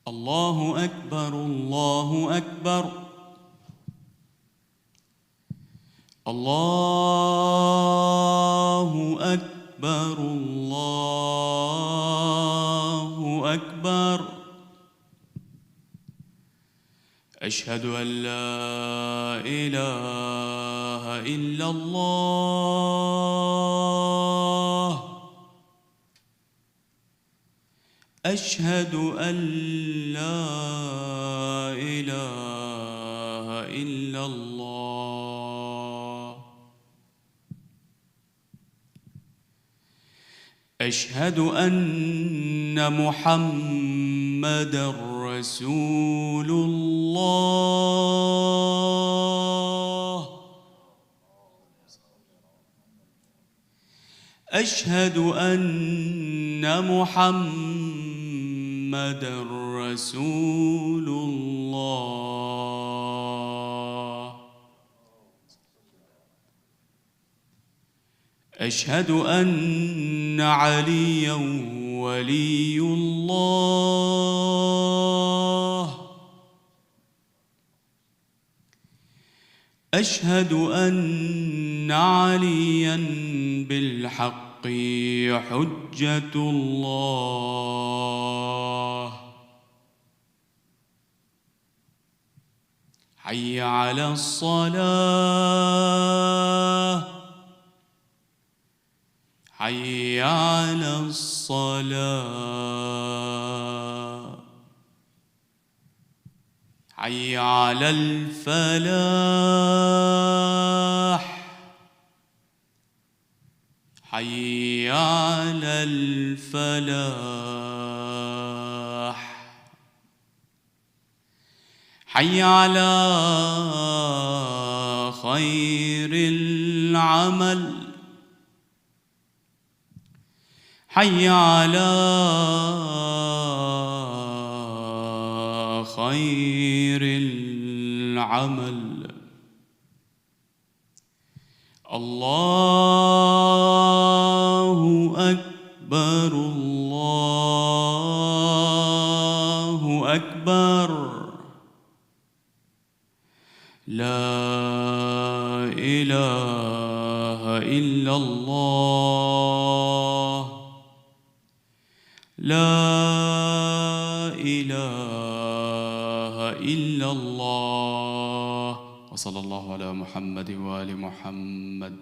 الله أكبر الله أكبر الله أكبر الله أكبر أشهد أن لا إله إلا الله أشهد أن لا إله إلا الله أشهد أن محمدًا رسول الله أشهد أن محمدًا رسول الله أشهد أن عليًا ولي الله أشهد أن عليًا بالحق حجة الله حي على الصلاة حي على الصلاة حي على الفلاح حي على الفلاح حي على خير العمل حي على خير العمل الله أكبر الله أكبر لا إله إلا الله لا إله إلا الله وصلى الله على محمد وآل محمد.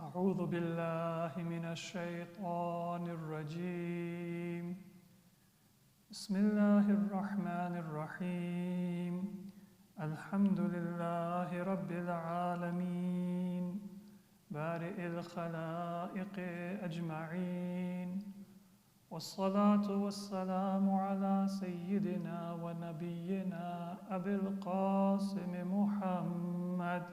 أعوذ بالله من الشيطان الرجيم بسم الله الرحمن الرحيم الحمد لله رب العالمين بارئ الخلائق أجمعين والصلاة والسلام على سيدنا ونبينا أبي القاسم محمد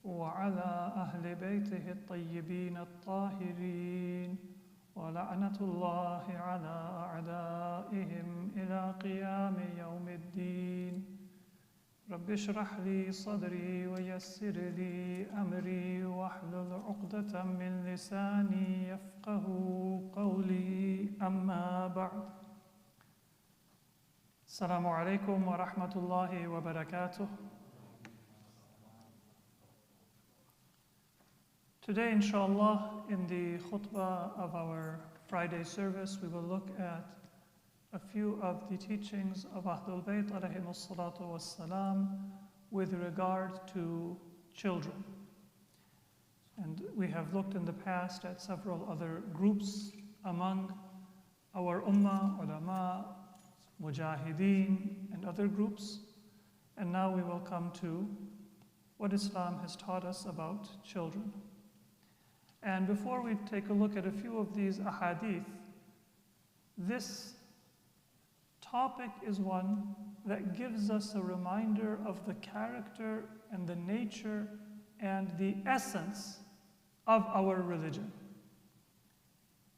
وعلى أهل بيته الطيبين الطاهرين ولعنة الله على أعدائهم إلى قيام يوم الدين. رب اشرح لي صدري ويسر لي أمري واحلل عقدة من لساني يفقه قولي أما بعد. السلام عليكم ورحمة الله وبركاته. Today, inshallah, in the khutbah of our Friday service, we will look at a few of the teachings of Ahlul Bayt alayhimus salatu wassalam with regard to children. And we have looked in the past at several other groups among our ummah, ulama, mujahideen, and other groups. And now we will come to what Islam has taught us about children. And before we take a look at a few of these ahadith, this topic is one that gives us a reminder of the character and the nature and the essence of our religion.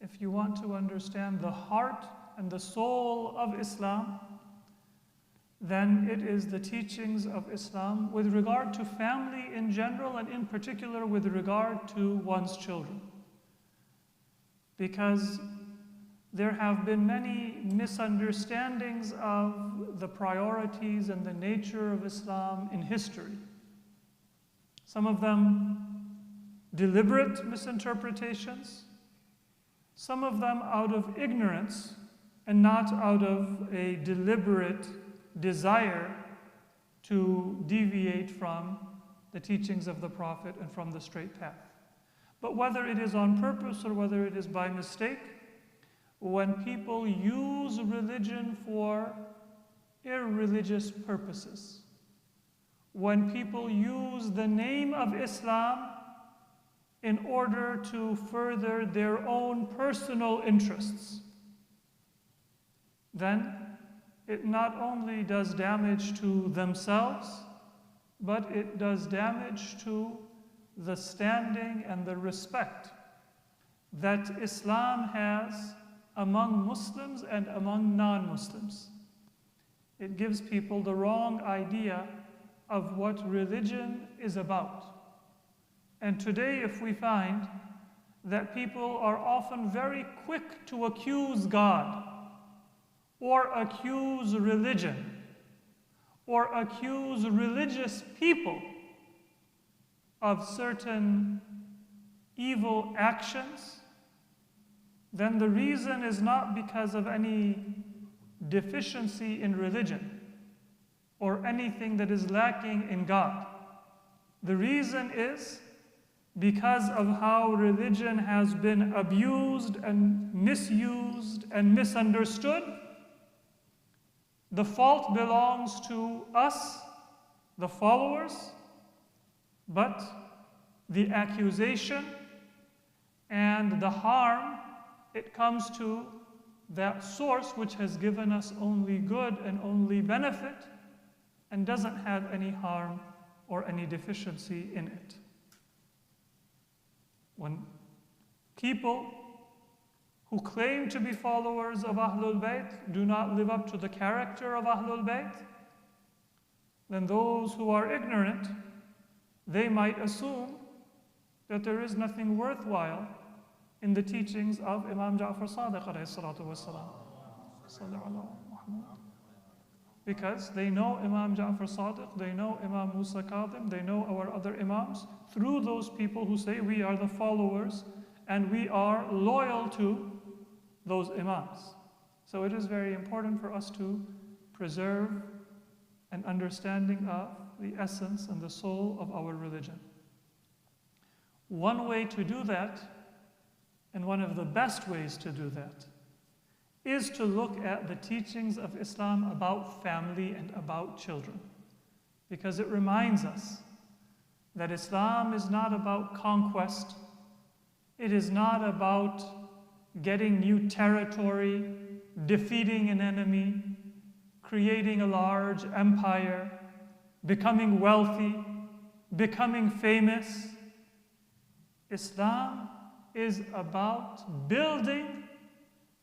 If you want to understand the heart and the soul of Islam, then it is the teachings of Islam with regard to family in general and in particular with regard to one's children. Because there have been many misunderstandings of the priorities and the nature of Islam in history. Some of them deliberate misinterpretations, some of them out of ignorance and not out of a deliberate desire to deviate from the teachings of the Prophet and from the straight path. But whether it is on purpose or whether it is by mistake, when people use religion for irreligious purposes, when people use the name of Islam in order to further their own personal interests, then it not only does damage to themselves, but it does damage to the standing and the respect that Islam has among Muslims and among non-Muslims. It gives people the wrong idea of what religion is about. And today, if we find that people are often very quick to accuse God, or accuse religion, or accuse religious people of certain evil actions, then the reason is not because of any deficiency in religion or anything that is lacking in God. The reason is because of how religion has been abused and misused and misunderstood. The fault belongs to us, the followers, but the accusation and the harm, it comes to that source which has given us only good and only benefit and doesn't have any harm or any deficiency in it. When people who claim to be followers of Ahlul Bayt do not live up to the character of Ahlul Bayt, then those who are ignorant, they might assume that there is nothing worthwhile in the teachings of Imam Ja'far Sadiq alayhi salatu wasalam. Because they know Imam Ja'far Sadiq, they know Imam Musa Kadhim, they know our other Imams, through those people who say we are the followers and we are loyal to those Imams. So it is very important for us to preserve an understanding of the essence and the soul of our religion. One way to do that, and one of the best ways to do that, is to look at the teachings of Islam about family and about children. Because it reminds us that Islam is not about conquest. It is not about getting new territory, defeating an enemy, creating a large empire, becoming wealthy, becoming famous. Islam is about building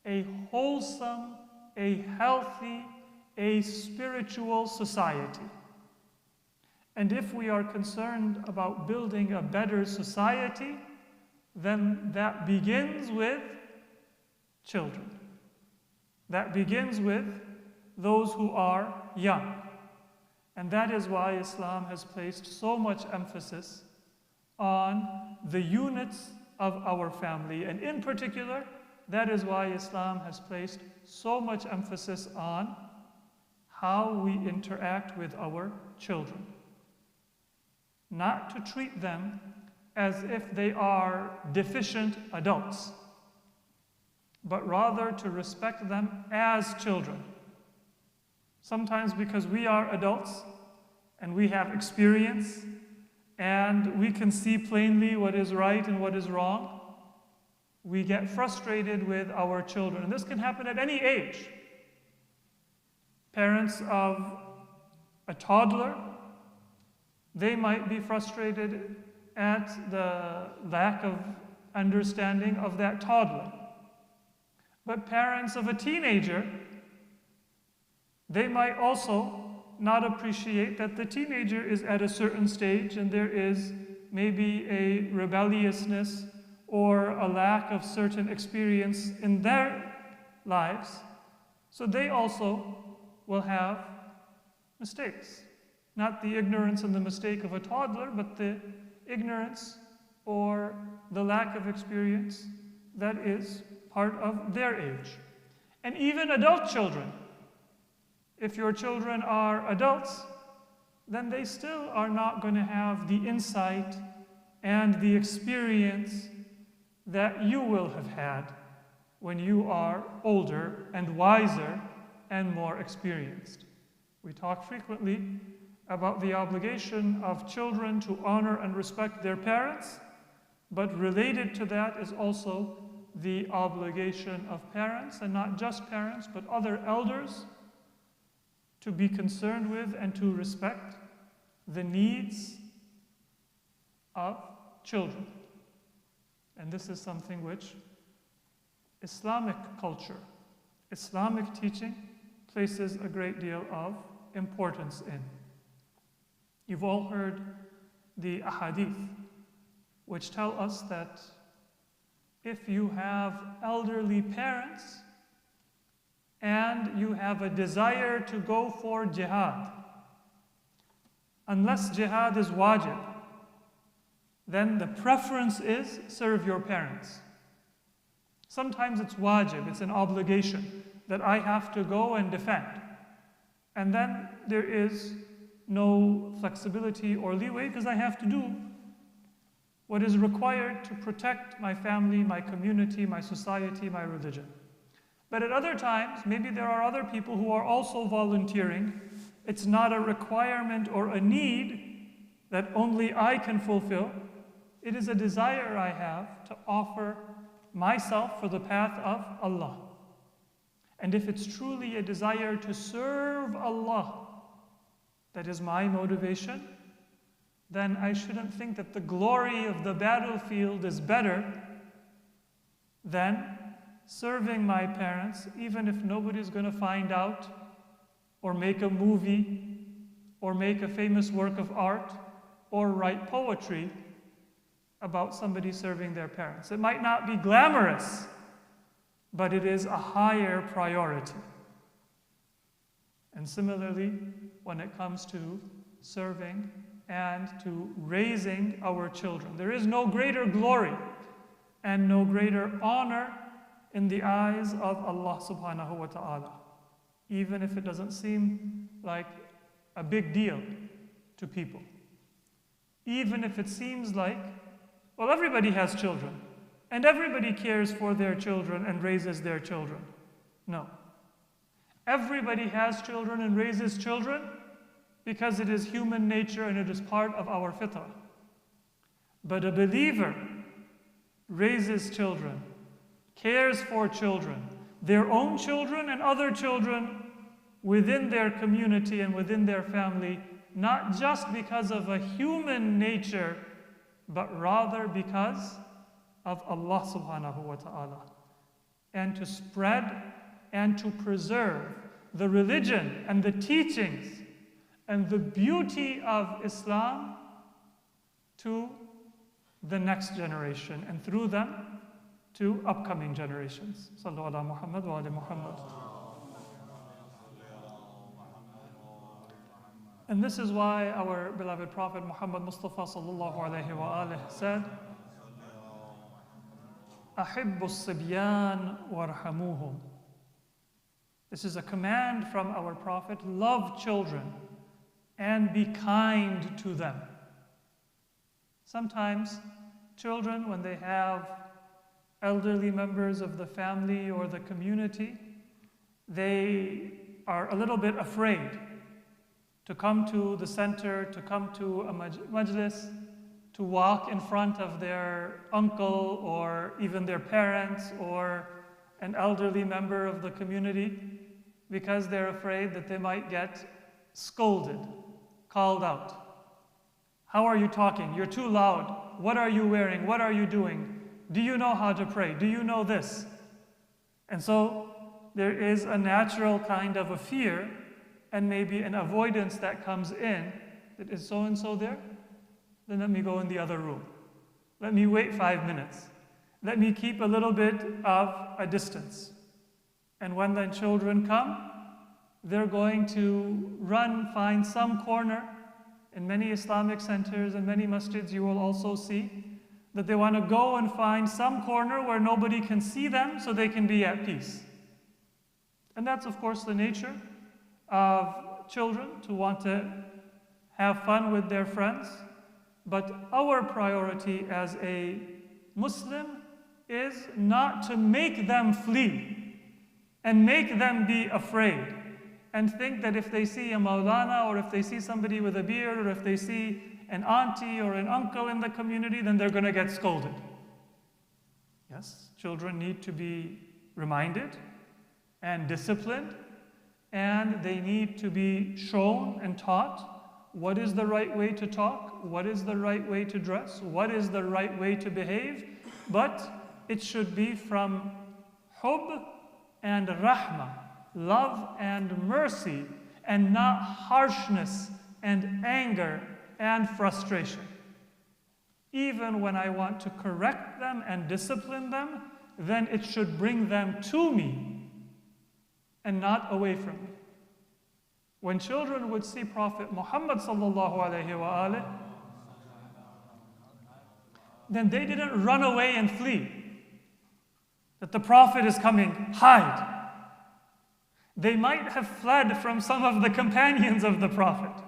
a wholesome, a healthy, a spiritual society. And if we are concerned about building a better society, then that begins with children. That begins with those who are young. And that is why Islam has placed so much emphasis on the units of our family. And in particular, that is why Islam has placed so much emphasis on how we interact with our children. Not to treat them as if they are deficient adults, but rather to respect them as children. Sometimes because we are adults and we have experience and we can see plainly what is right and what is wrong, we get frustrated with our children. And this can happen at any age. Parents of a toddler, they might be frustrated at the lack of understanding of that toddler. But parents of a teenager, they might also not appreciate that the teenager is at a certain stage and there is maybe a rebelliousness or a lack of certain experience in their lives. So they also will have mistakes. Not the ignorance and the mistake of a toddler, but the ignorance or the lack of experience that is part of their age. And even adult children. If your children are adults, then they still are not going to have the insight and the experience that you will have had when you are older and wiser and more experienced. We talk frequently about the obligation of children to honor and respect their parents, but related to that is also the obligation of parents, and not just parents, but other elders, to be concerned with and to respect the needs of children. And this is something which Islamic culture, Islamic teaching places a great deal of importance in. You've all heard the ahadith, which tell us that if you have elderly parents and you have a desire to go for jihad, unless jihad is wajib, then the preference is serve your parents. Sometimes it's wajib, it's an obligation that I have to go and defend. And then there is no flexibility or leeway because I have to do what is required to protect my family, my community, my society, my religion. But at other times, maybe there are other people who are also volunteering. It's not a requirement or a need that only I can fulfill. It is a desire I have to offer myself for the path of Allah. And if it's truly a desire to serve Allah, that is my motivation, then I shouldn't think that the glory of the battlefield is better than serving my parents, even if nobody's going to find out or make a movie or make a famous work of art or write poetry about somebody serving their parents. It might not be glamorous, but it is a higher priority. And similarly, when it comes to serving and to raising our children, there is no greater glory and no greater honor in the eyes of Allah subhanahu wa ta'ala, even if it doesn't seem like a big deal to people. Even if it seems like, well, everybody has children, and everybody cares for their children and raises their children. No. Everybody has children and raises children because it is human nature and it is part of our fitrah. But a believer raises children, cares for children, their own children and other children within their community and within their family, not just because of a human nature, but rather because of Allah subhanahu wa ta'ala. And to spread and to preserve the religion and the teachings and the beauty of Islam to the next generation, and through them to upcoming generations. Sallu ala Muhammad wa ali Muhammad. And this is why our beloved Prophet Muhammad Mustafa sallallahu alayhi wa alihi said, أحب الصبيان وارحموهم. This is a command from our Prophet: love children and be kind to them. Sometimes children, when they have elderly members of the family or the community, they are a little bit afraid to come to the center, to come to a majlis, to walk in front of their uncle or even their parents or an elderly member of the community. because they're afraid that they might get scolded, called out. How are you talking? You're too loud. What are you wearing? What are you doing? Do you know how to pray? Do you know this? And so there is a natural kind of a fear and maybe an avoidance that comes in. That is so-and-so there? Then let me go in the other room. Let me wait 5 minutes. Let me keep a little bit of a distance. And when the children come, they're going to run, find some corner. In many Islamic centers and many masjids, you will also see that they want to go and find some corner where nobody can see them so they can be at peace. And that's, of course, the nature of children, to want to have fun with their friends. But our priority as a Muslim is not to make them flee and make them be afraid and think that if they see a Maulana or if they see somebody with a beard or if they see an auntie or an uncle in the community, then they're going to get scolded. Yes, children need to be reminded and disciplined, and they need to be shown and taught what is the right way to talk, what is the right way to dress, what is the right way to behave, but it should be from hub and rahmah, love and mercy, and not harshness and anger and frustration. Even when I want to correct them and discipline them, then it should bring them to me and not away from me. When children would see Prophet Muhammad sallallahu alaihi wasallam, then they didn't run away and flee. That the Prophet is coming, hide. They might have fled from some of the companions of the Prophet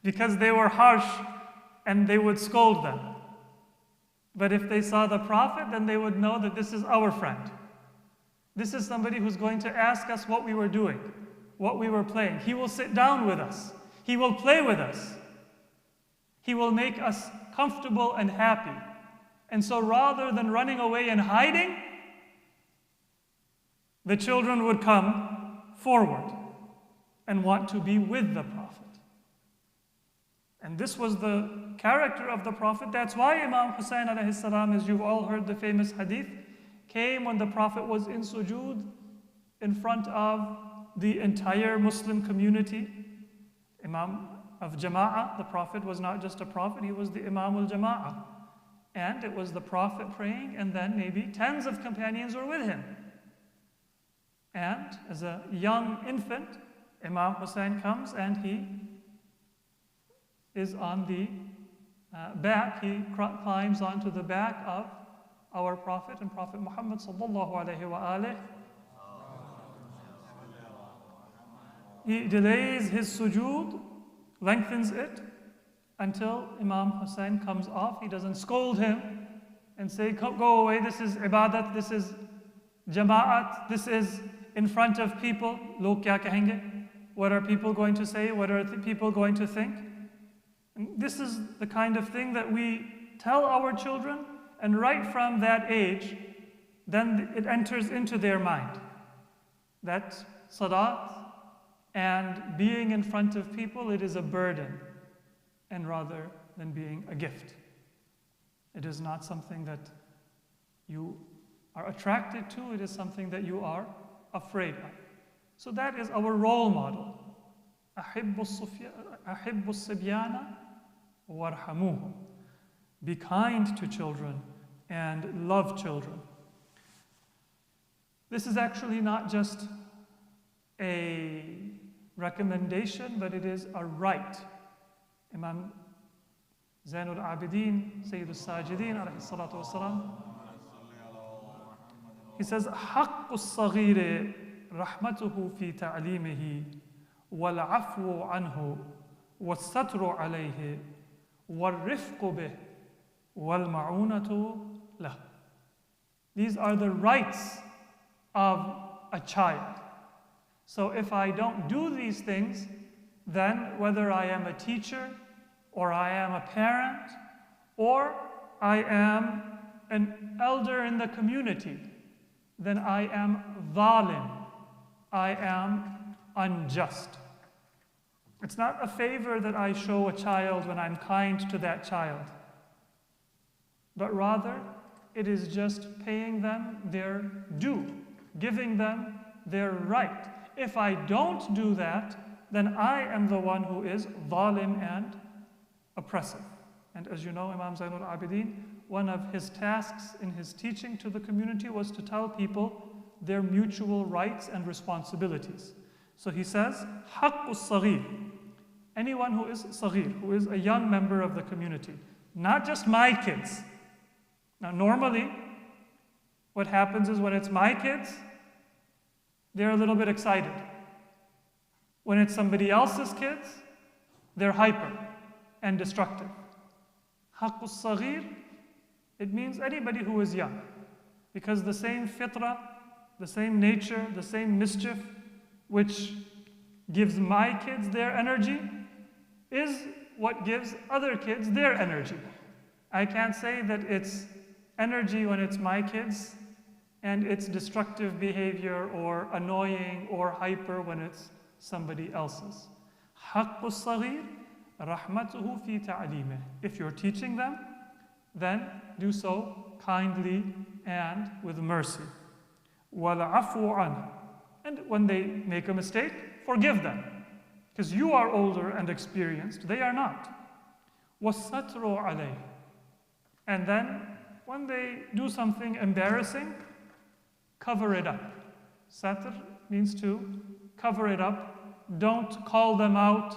because they were harsh and they would scold them. But if they saw the Prophet, then they would know that this is our friend. This is somebody who's going to ask us what we were doing, what we were playing. He will sit down with us. He will play with us. He will make us comfortable and happy. And so rather than running away and hiding, the children would come forward and want to be with the Prophet. And this was the character of the Prophet. That's why Imam Hussein alayhi salam, as you've all heard the famous hadith, came when the Prophet was in sujood in front of the entire Muslim community. Imam of Jama'ah, the Prophet was not just a Prophet, he was the Imam al-Jama'ah. And it was the Prophet praying, and then maybe tens of companions were with him. And as a young infant, Imam Hussein comes and he is on the back, he climbs onto the back of our Prophet and Prophet Muhammad sallallahu alaihi wa alihi. He delays his sujood, lengthens it until Imam Hussein comes off. He doesn't scold him and say, go away, this is ibadat, this is jama'at, this is in front of people. Log kya kahenge? What are people going to say? What are people going to think? And this is the kind of thing that we tell our children, and right from that age, then it enters into their mind that salat and being in front of people, it is a burden, and rather than being a gift. It is not something that you are attracted to, it is something that you are afraid of. So that is our role model. أحب الصبيان وارحموهم. Be kind to children and love children. This is actually not just a recommendation, but it is a right. Imam Zainul Abidin, Sayyidul Sajidin, alayhi salatu wasalam, he says, حق الصغير رحمته في تعليمه والعفو عنه والستر عليه والرفق به والمعونة له. These are the rights of a child. So if I don't do these things, then whether I am a teacher or I am a parent or I am an elder in the community, then I am zalim. I am unjust. It's not a favor that I show a child when I'm kind to that child, but rather it is just paying them their due, giving them their right. If I don't do that, then I am the one who is zalim and oppressive. And as you know, Imam Zainul Abidin, one of his tasks in his teaching to the community was to tell people their mutual rights and responsibilities. So he says, حَقُّ الصَّغِيرِ, anyone who is صغير, who is a young member of the community, not just my kids. Now normally, what happens is when it's my kids, they're a little bit excited. When it's somebody else's kids, they're hyper and destructive. حَقُّ الصَّغِيرِ, it means anybody who is young. Because the same fitrah, the same nature, the same mischief, which gives my kids their energy, is what gives other kids their energy. I can't say that it's energy when it's my kids, and it's destructive behavior or annoying or hyper when it's somebody else's. حَقُّ الصَّغِيرِ رَحْمَتُهُ فِي تَعْلِيمِهِ. If you're teaching them, then do so kindly and with mercy. وَالْعَفْوُ عَنْهُ. And when they make a mistake, forgive them. Because you are older and experienced, they are not. وَالسَّتْرُ عَلَيْهِ. And then, when they do something embarrassing, cover it up. Satr means to cover it up. Don't call them out,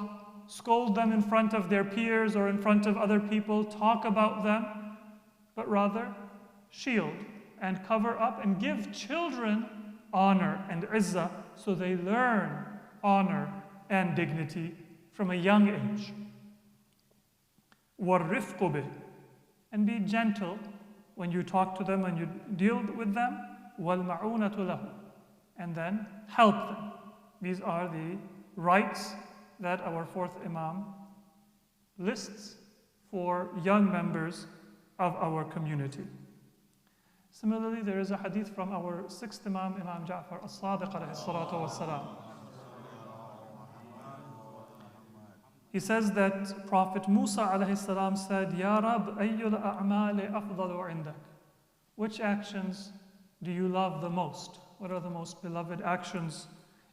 scold them in front of their peers or in front of other people, talk about them, but rather shield and cover up and give children honor and izzah so they learn honor and dignity from a young age. وَالرِّفْقُ بِهِ. And be gentle when you talk to them and you deal with them. وَالْمَعُونَةُ لَهُ. And then help them. These are the rights that our fourth Imam lists for young members of our community. Similarly, there is a hadith from our sixth Imam, Imam Ja'far as-Sadiq alayhi salatu wassalam. He says that Prophet Musa alayhi salam said, Ya Rab, ayyul a'mali afdalu indak. Which actions do you love the most? What are the most beloved actions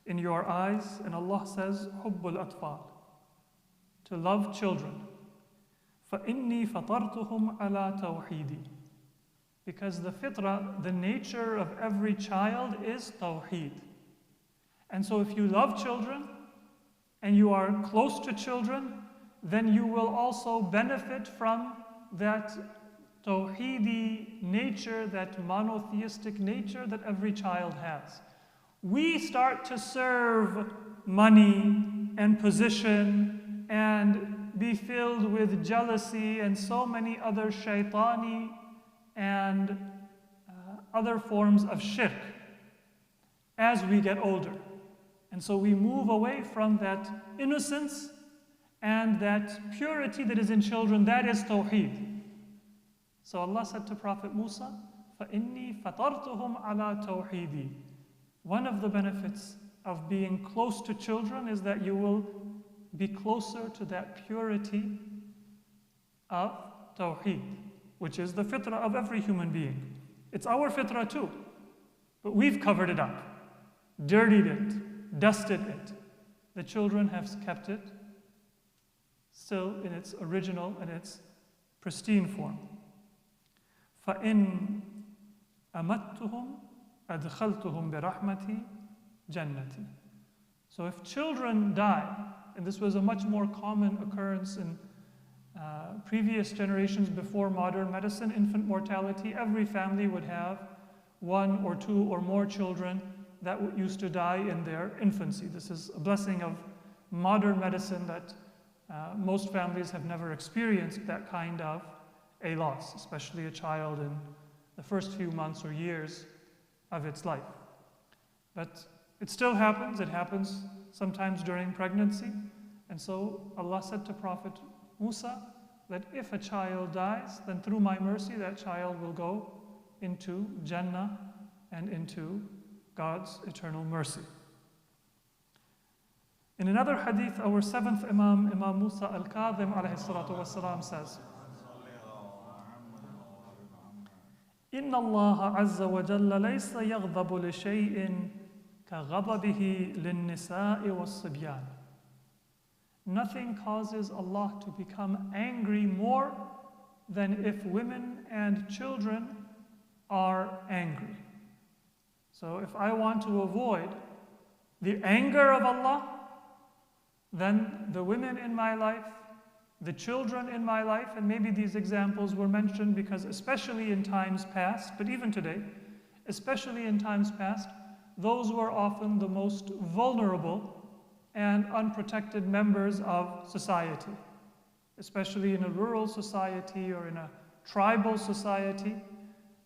in your eyes? And Allah says, Hubbul atfal. To love children. فَإِنِّي فَطَرْتُهُمْ عَلَى تَوْحِيدِي. Because the fitrah, the nature of every child is tawheed. And so if you love children, and you are close to children, then you will also benefit from that tawheedi nature, that monotheistic nature that every child has. We start to serve money and position and be filled with jealousy and so many other shaitani and other forms of shirk as we get older. And so we move away from that innocence and that purity that is in children, that is tawheed. So Allah said to Prophet Musa, فَإِنِّي فَطَرْتُهُمْ عَلَى تَوْحِيدِي. One of the benefits of being close to children is that you will be closer to that purity of tawheed, which is the fitrah of every human being. It's our fitrah too, but we've covered it up, dirtied it, dusted it. The children have kept it still in its original and its pristine form. فَإِنْ أَمَتْتُهُمْ أَدْخَلْتُهُمْ بِرَحْمَتِي جَنَّتِي. So if children die, and this was a much more common occurrence in previous generations before modern medicine, infant mortality, every family would have one or two or more children that used to die in their infancy. This is a blessing of modern medicine that most families have never experienced that kind of a loss, especially a child in the first few months or years of its life. But it still happens. It happens sometimes during pregnancy. And so Allah said to Prophet Musa that if a child dies, then through my mercy that child will go into Jannah and into God's eternal mercy. In another hadith, our seventh Imam, Imam Musa al-Kadhim alayhi salatu wasalam says, إن الله عز وجل ليس يغضب لشيء كغضبه للنساء والصبيان. Nothing causes Allah to become angry more than if women and children are angry. So if I want to avoid the anger of Allah, then the women in my life, the children in my life, and maybe these examples were mentioned because especially in times past, but even today, especially in times past, those were often the most vulnerable and unprotected members of society. Especially in a rural society or in a tribal society,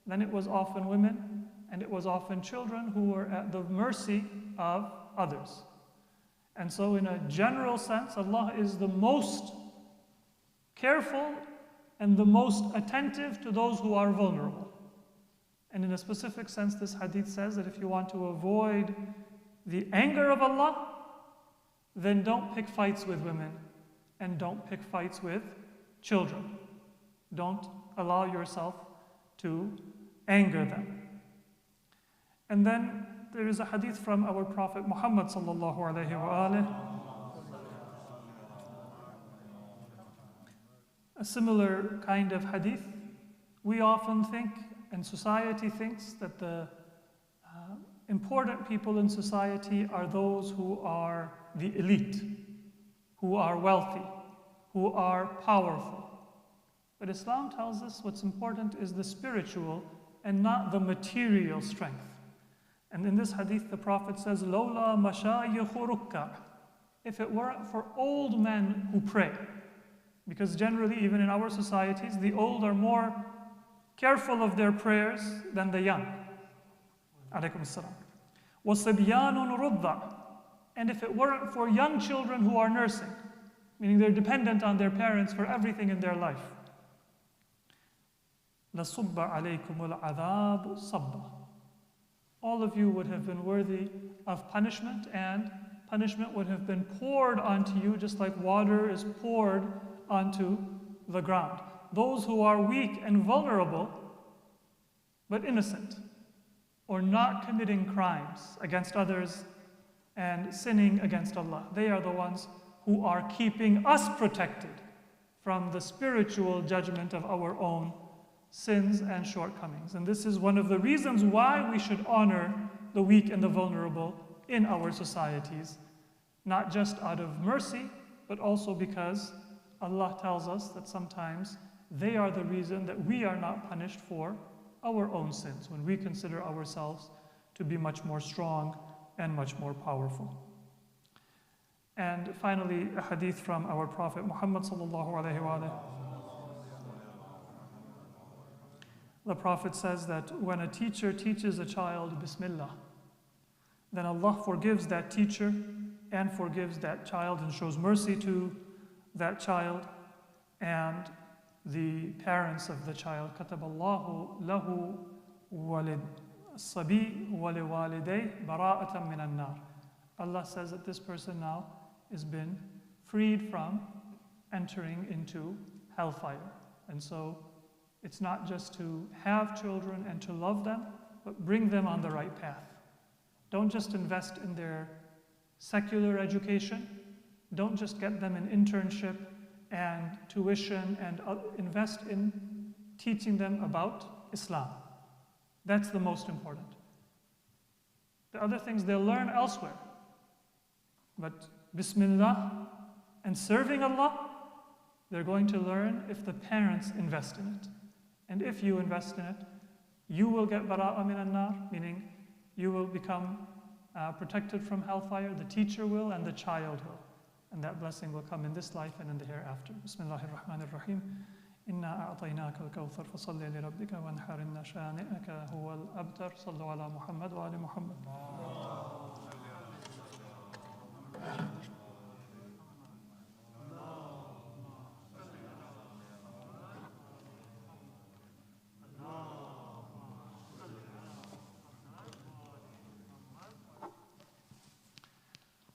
then it was often women and it was often children who were at the mercy of others. And so in a general sense, Allah is the most careful and the most attentive to those who are vulnerable. And in a specific sense, this hadith says that if you want to avoid the anger of Allah, then don't pick fights with women and don't pick fights with children. Don't allow yourself to anger them. And then there is a hadith from our Prophet Muhammad sallallahu alayhi wa alihi. A similar kind of hadith. We often think, and society thinks, that the important people in society are those who are the elite, who are wealthy, who are powerful. But Islam tells us what's important is the spiritual and not the material strength. And in this hadith, the Prophet says, "Lola mashayikhu rukka." If it weren't for old men who pray, because generally, even in our societies, the old are more careful of their prayers than the young. Alaykum as-salam. وَصِبْيَانٌ رُضَّعٌ. And if it weren't for young children who are nursing, meaning they're dependent on their parents for everything in their life, لَصُبَّ عَلَيْكُمُ الْعَذَابُ صَبًّا. All of you would have been worthy of punishment, and punishment would have been poured onto you just like water is poured onto the ground. Those who are weak and vulnerable, but innocent, or not committing crimes against others and sinning against Allah, they are the ones who are keeping us protected from the spiritual judgment of our own sins and shortcomings. And this is one of the reasons why we should honor the weak and the vulnerable in our societies, not just out of mercy, but also because Allah tells us that sometimes they are the reason that we are not punished for our own sins, when we consider ourselves to be much more strong and much more powerful. And finally, a hadith from our Prophet Muhammad sallallahu alaihi wasallam. The Prophet says that when a teacher teaches a child Bismillah, then Allah forgives that teacher and forgives that child and shows mercy to that child and the parents of the child. كتب الله له وللصبي ولوالديه براءة من النار. Allah says that this person now has been freed from entering into hellfire. And so it's not just to have children and to love them, but bring them on the right path. Don't just invest in their secular education. Don't just get them an internship and tuition, and invest in teaching them about Islam. That's the most important. The other things they'll learn elsewhere. But Bismillah and serving Allah, they're going to learn if the parents invest in it. And if you invest in it, you will get bara'a min an-nar, meaning you will become protected from hellfire, the teacher will, and the child will. And that blessing will come in this life and in the hereafter. Bismillahir Rahmanir Rahim. Inna a'tainaka al-kawthar fasalli li rabbika wanhar inna shani'aka huwa al-abtar. Sallu ala Muhammad wa ali Muhammad.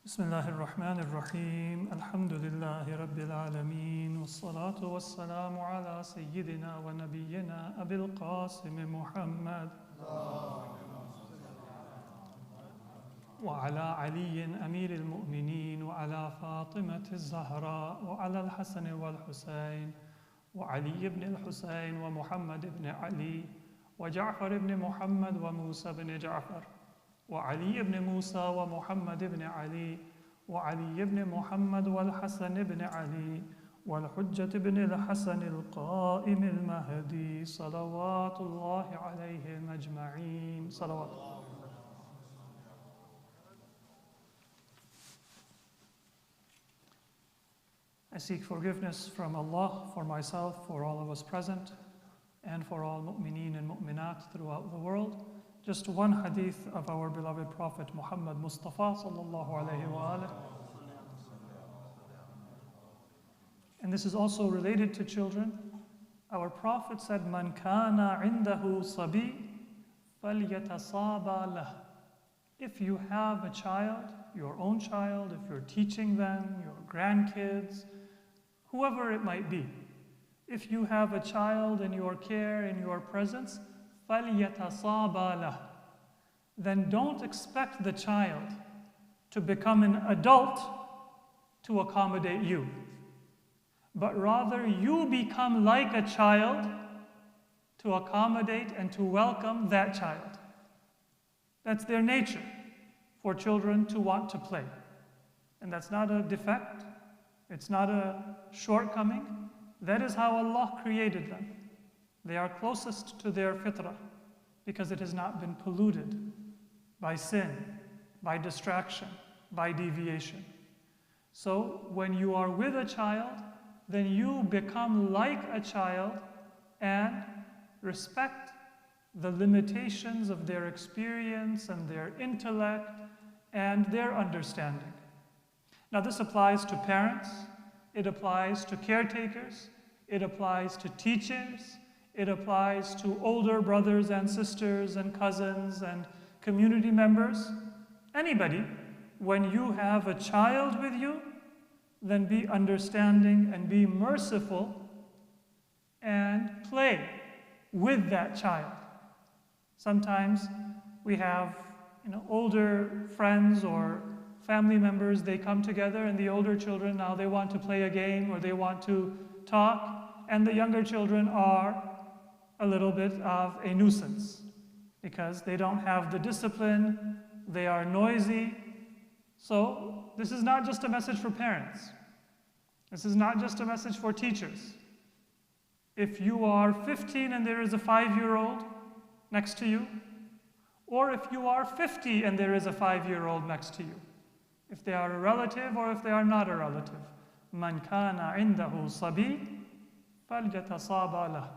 بسم الله الرحمن الرحيم الحمد لله رب العالمين والصلاة والسلام على سيدنا ونبينا أبي القاسم محمد وعلى علي أمير المؤمنين وعلى فاطمة الزهراء وعلى الحسن والحسين وعلي بن الحسين ومحمد بن علي وجعفر بن محمد وموسى بن جعفر وعلي بن موسى ومحمد بن علي وعلي بن محمد والحسن بن علي والحجة بن الحسن القائم المهدي صلوات الله عليهم أجمعين صلوات الله. I seek forgiveness from Allah for myself, for all of us present, and for all mu'mineen and mu'minat throughout the world. Just one hadith of our beloved Prophet Muhammad Mustafa sallallahu alayhi wa alihi. And this is also related to children. Our Prophet said, "Man kana indahu sabi falyatasaba lah." If you have a child, your own child, if you're teaching them, your grandkids, whoever it might be, if you have a child in your care, in your presence, فَلْيَتَصَابَ لَهُ, then don't expect the child to become an adult to accommodate you, but rather you become like a child to accommodate and to welcome that child. That's their nature, for children to want to play. And that's not a defect, it's not a shortcoming. That is how Allah created them. They are closest to their fitrah because it has not been polluted by sin, by distraction, by deviation. So when you are with a child, then you become like a child and respect the limitations of their experience and their intellect and their understanding. Now this applies to parents, it applies to caretakers, it applies to teachers, it applies to older brothers and sisters and cousins and community members. Anybody, when you have a child with you, then be understanding and be merciful and play with that child. Sometimes we have older friends or family members, they come together and the older children, now they want to play a game or they want to talk, and the younger children are a little bit of a nuisance because they don't have the discipline, they are noisy. So this is not just a message for parents. This is not just a message for teachers. If you are 15 and there is a 5-year-old next to you, or if you are 50 and there is a 5-year-old next to you, if they are a relative or if they are not a relative, man kana indahu sabi falyatasaba lah.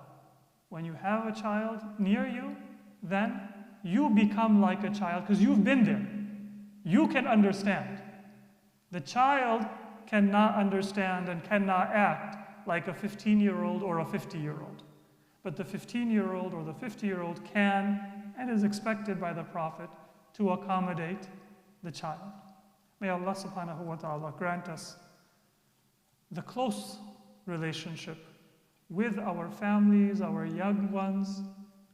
When you have a child near you, then you become like a child because you've been there. You can understand. The child cannot understand and cannot act like a 15-year-old or a 50-year-old. But the 15-year-old or the 50-year-old can and is expected by the Prophet to accommodate the child. May Allah subhanahu wa ta'ala grant us the close relationship with our families, our young ones,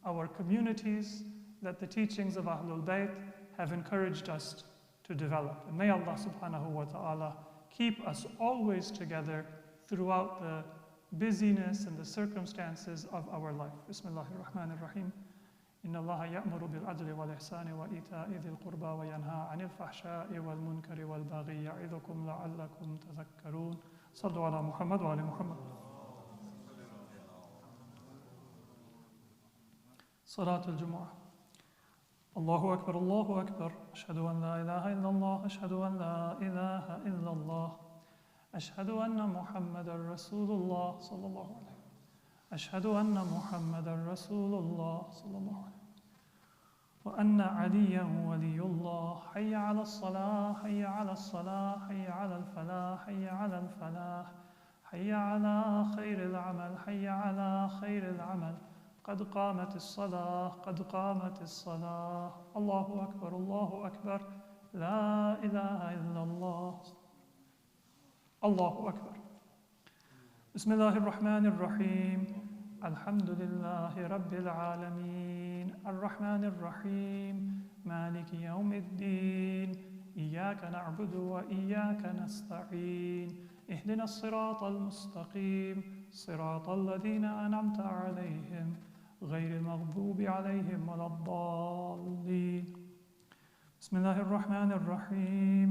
our communities that the teachings of Ahlul Bayt have encouraged us to develop. And may Allah subhanahu wa ta'ala keep us always together throughout the busyness and the circumstances of our life. Bismillahir Rahmanir Rahim. إن الله يأمر بالعدل والإحسان وإيتاء ذي القربى وينهى عن الفحشاء والمنكر والبغي يعظكم لعلكم تذكرون صلوا على محمد وعلى محمد. صلاة الجمعة. الله أكبر الله أكبر أشهد أن لا إله إلا الله أشهد أن لا إله إلا الله أشهد أن محمدا رسول الله صلى الله عليه وسلم أشهد أن محمدا رسول الله صلى الله عليه وسلم وأن عليا ولي الله حي على الصلاة حي على الصلاة حي على الفلاح حي على الفلاح حي على خير العمل حي على خير العمل قد قامت الصلاة قد قامت الصلاة الله أكبر لا إله إلا الله. الله أكبر. بسم الله الرحمن الرحيم. الحمد لله رب العالمين الرحمن الرحيم مالك يوم الدين إياك نعبد وإياك نستعين اهدنا الصراط المستقيم صراط الذين أنعمت عليهم غير المغضوب عليهم ولا الضالين. بسم الله الرحمن الرحيم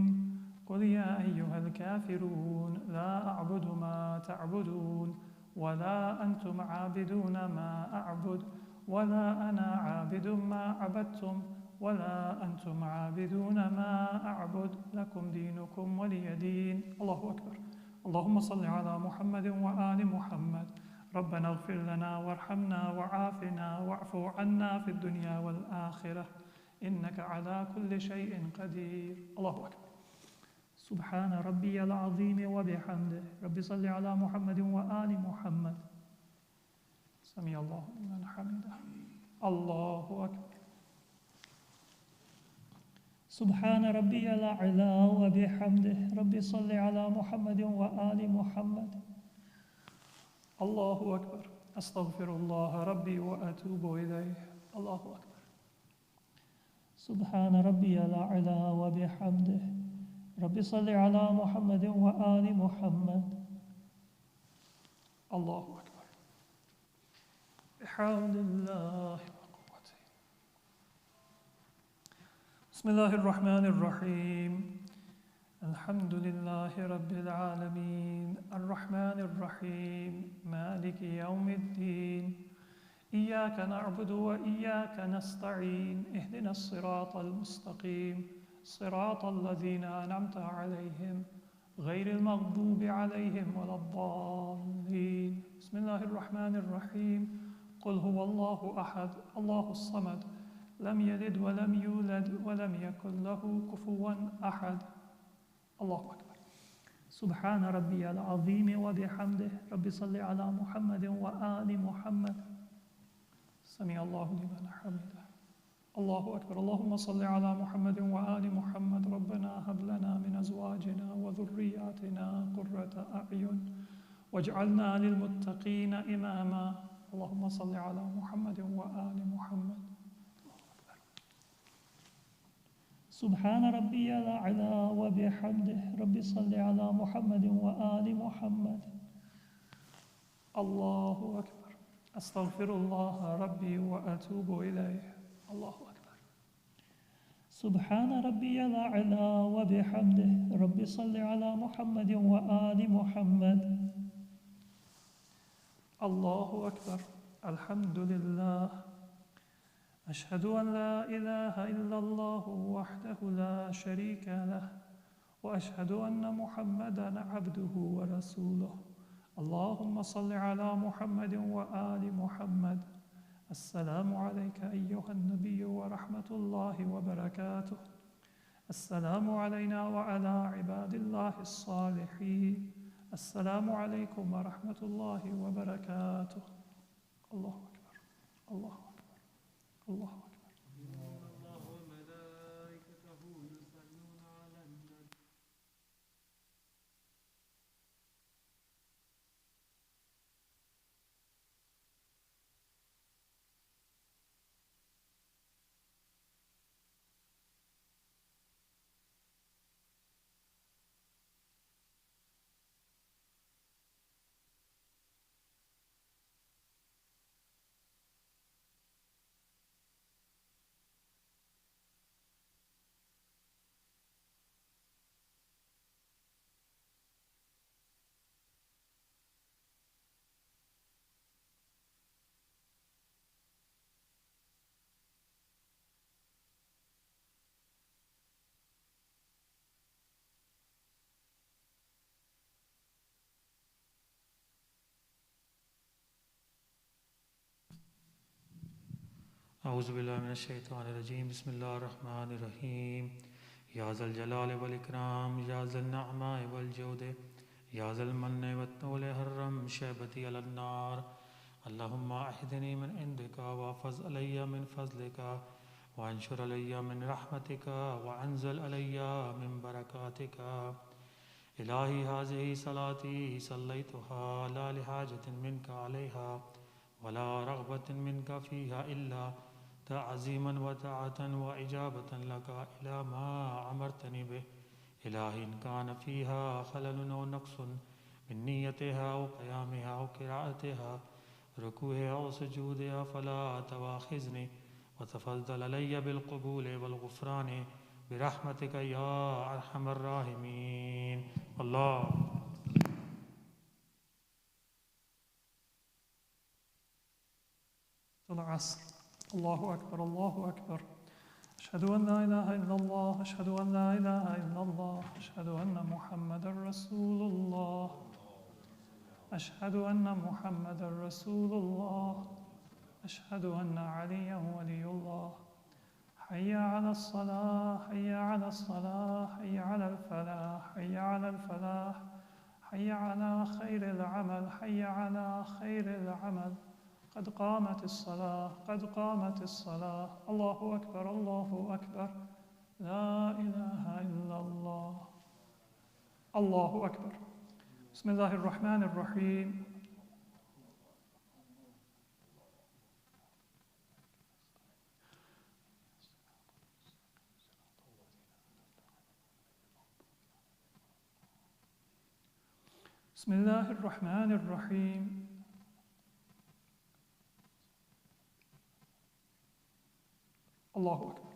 قل يا أيها الكافرون لا أعبد ما تعبدون ولا أنتم عابدون ما أعبد ولا أنا عابد ما عبدتم ولا أنتم عابدون ما أعبد لكم دينكم ولي دين. الله أكبر. اللهم صل على محمد وآل محمد. ربنا اغفر لنا وارحمنا وعافنا واعف عنا في الدنيا والآخرة إنك على كل شيء قدير. الله أكبر. سبحان ربي العظيم وبحمده. رب صل على محمد وآل محمد. سمع الله لمن حمده. الله أكبر. سبحان ربي الأعلى وبحمده. رب صل على محمد وآل محمد. الله أكبر. أستغفر الله ربي وأتوب إليه. الله أكبر. سبحان ربي الأعلى وبحمده. رب صل على محمد وآل محمد. الله أكبر. بحول الله وقوته. بسم الله الرحمن الرحيم. الحمد لله رب العالمين الرحمن الرحيم مالك يوم الدين إياك نعبد وإياك نستعين اهدنا الصراط المستقيم صراط الذين أنعمت عليهم غير المغضوب عليهم ولا الضالين. بسم الله الرحمن الرحيم قل هو الله أحد الله الصمد لم يلد ولم يولد ولم يكن له كفوا أحد. الله أكبر. سبحان ربي العظيم وبحمده. رب صل على محمد وآل محمد. سمع الله لمن حمده. الله أكبر. اللهم صل على محمد وآل محمد. ربنا هب لنا من أزواجنا وذرياتنا قرة أعين واجعلنا للمتقين إماما. اللهم صل على محمد وآل محمد. سبحان ربي الأعلى وبحمده. رب صل على محمد وآل محمد. الله أكبر. أستغفر الله ربي وأتوب إليه. الله أكبر. سبحان ربي الأعلى وبحمده. رب صل على محمد وآل محمد. الله أكبر. الحمد لله. أشهد أن لا إله إلا الله وحده لا شريك له وأشهد أن محمدًا عبده ورسوله. اللهم صل على محمد وآل محمد. السلام عليك أيها النبي ورحمة الله وبركاته. السلام علينا وعلى عباد الله الصالحين. السلام عليكم ورحمة الله وبركاته. الله أكبر. الله أكبر. الله أكبر. الله وملائكته يصلون على النبي. أعوذ بالله من الشيطان الرجيم. بسم الله الرحمن الرحيم. يا ذا الجلال والإكرام يا ذا النعماء والجود يا ذا المن والطول حرم شيبتي على النار. اللهم أحدني من عندك وافز علي من فضلك وانشر علي من رحمتك وأنزل علي من بركاتك. إلهي هذه صلاتي صليتها لا لحاجة منك عليها ولا رغبة منك فيها إلا تعظيما وطاعة وإجابة لك إلى ما أمرتني به. إلهي إن كان فيها خلل أو نقص من نيتها أو قيامها أو قراءتها ركوعها أو سجودها فلا تواخذني وتفضل علي بالقبول والغفران برحمتك يا أرحم الراحمين. الله al-Asr. Allahu Akbar, Allahu Akbar. Ashhadu an la ilaha illallah, ashhadu an la ilaha illallah, ashhadu anna Muhammadan Rasulullah. Ashhadu anna Muhammadan Rasulullah. Ashhadu anna Aliyan waliyullah. Hayya ala as-salah, hayya ala as-salah, hayya ala al-falah, hayya ala al-falah, hayya ala khayr al-amal, hayya ala khayr al-amal. قد قامت الصلاة قد قامت الصلاة. الله أكبر الله أكبر. لا إله إلا الله. الله أكبر. بسم الله الرحمن الرحيم. بسم الله الرحمن الرحيم. الله أكبر.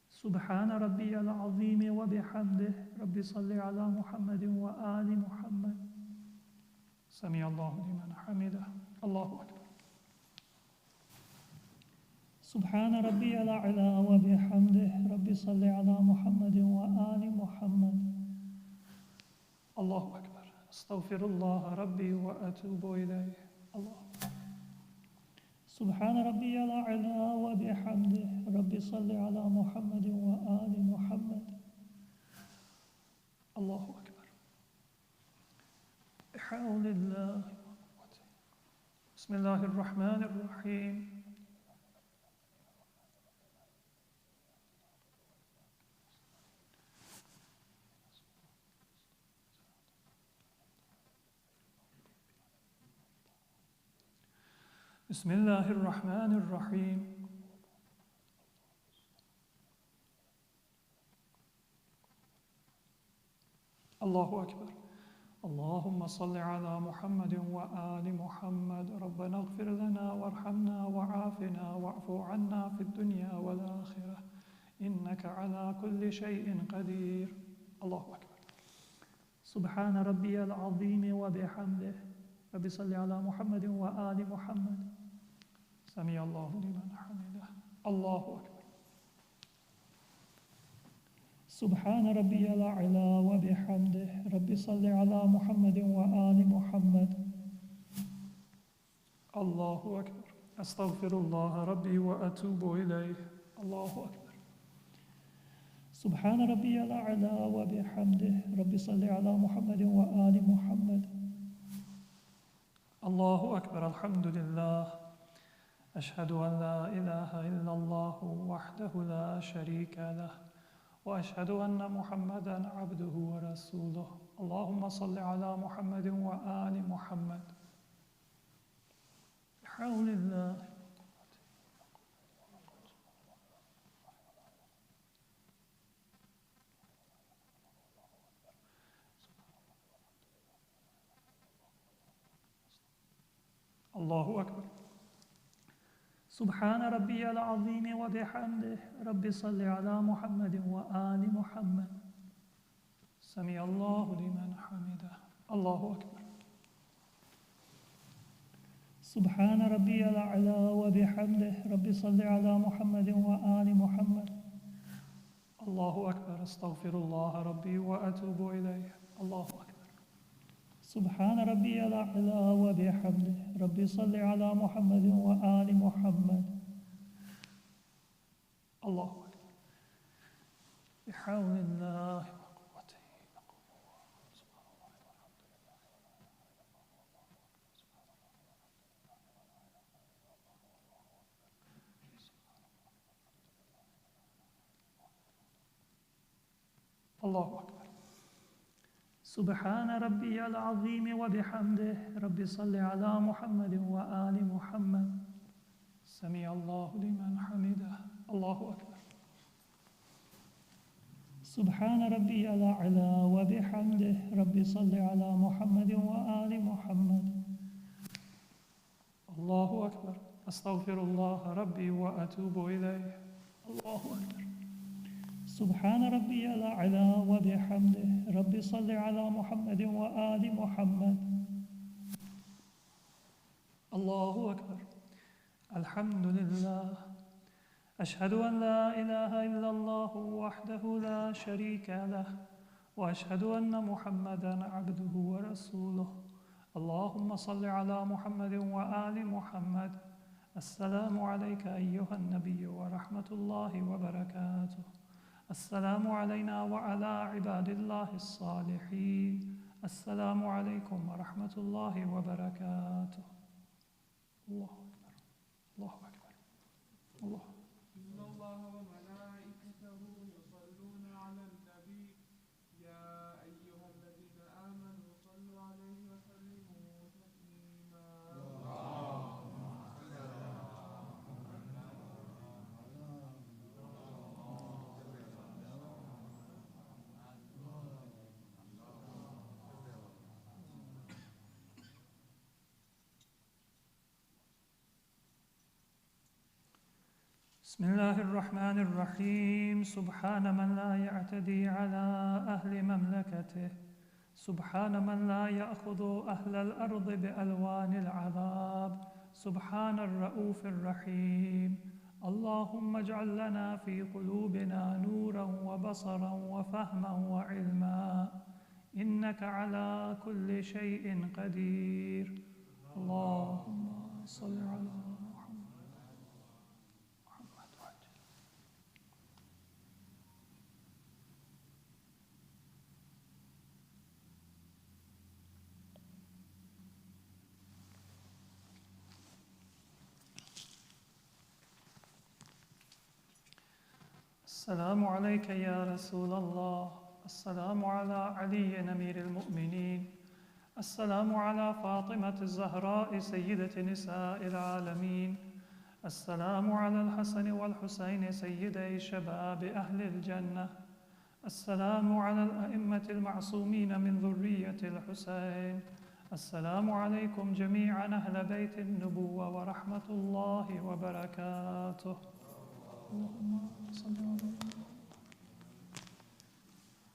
سبحان ربي العظيم وبحمده. ربي صل على محمد وآل محمد. سمع الله لمن حمده. الله أكبر. سبحان ربي الأعلى وبحمده. ربي صل على محمد وآل محمد. الله أكبر. أستغفر الله ربي وأتوب إليه. الله أكبر. سبحان ربي الأعلى وبحمده. ربي صل على محمد وآل محمد. الله أكبر. بحول الله. بسم الله الرحمن الرحيم. بسم الله الرحمن الرحيم. الله أكبر. اللهم صل على محمد وآل محمد. ربنا اغفر لنا وارحمنا وعافنا واعف عنا في الدنيا والآخرة إنك على كل شيء قدير. الله أكبر. سبحان ربي العظيم وبحمده. رب صل على محمد وآل محمد. سمع الله لمن حمده. الله أكبر. سبحان ربي الأعلى وبحمده. رب صل على محمد وآل محمد. الله أكبر. أستغفر الله ربي وأتوب إليه. الله أكبر. سبحان ربي الأعلى وبحمده. رب صل على محمد وآل محمد. الله أكبر. الحمد لله. أشهد أن لا إله إلا الله وحده لا شريك له وأشهد أن محمدًا عبده ورسوله. اللهم صل على محمد وآل محمد. بحول الله. الله أكبر. سبحان ربي العظيم وبحمده. رب صل على محمد وآل محمد. سمع الله لمن حمده. الله أكبر. سبحان ربي الأعلى وبحمده. رب صل على محمد وآل محمد. الله أكبر. أستغفر الله ربي وأتوب إليه. الله أكبر. سبحان ربي الأعلى وبحمده. رب صل على محمد وآل محمد. الله أكبر. بحول الله وقوته. Allahu Akbar. Subhana Rabbi al-Azim wa bihamdih. Rabbi salli ala Muhammadin wa ali Muhammad. Sami Allahu liman hamidah. Allahu Akbar. Subhana Rabbi al-A'la wa bihamdih. Rabbi salli ala Muhammadin wa ali Muhammad. Allahu Akbar. Astaghfirullah Rabbi wa atubu ilayh. Allahu Akbar. Subhana Rabbi al-A'la wa bihamdih. Rabbi salli ala Muhammadin wa ali Muhammad. Allahu Akbar. Alhamdulillah. أشهد أن لا إله إلا الله وحده لا شريك له وأشهد أن محمدًا عبده ورسوله اللهم صل على محمد وآل محمد السلام عليك أيها النبي ورحمة الله وبركاته السلام علينا وعلى عباد الله الصالحين السلام عليكم ورحمة الله وبركاته الله أكبر الله أكبر الله أكبر إن الله وملائكته يصلون على النبي يا أيها الذين آمنوا صلوا عليه وسلموا تسليما بسم الله الرحمن الرحيم سبحان من لا يعتدي على أهل مملكته سبحان من لا يأخذ أهل الأرض بألوان العذاب سبحان الرؤوف الرحيم اللهم اجعل لنا في قلوبنا نورا وبصرا وفهما وعلما إنك على كل شيء قدير اللهم صل على السلام عليك يا رسول الله السلام على علي أمير المؤمنين السلام على فاطمة الزهراء سيدة نساء العالمين السلام على الحسن والحسين سيدي شباب أهل الجنة السلام على الأئمة المعصومين من ذرية الحسين السلام عليكم جميعا أهل بيت النبوة ورحمة الله وبركاته اللهم صل على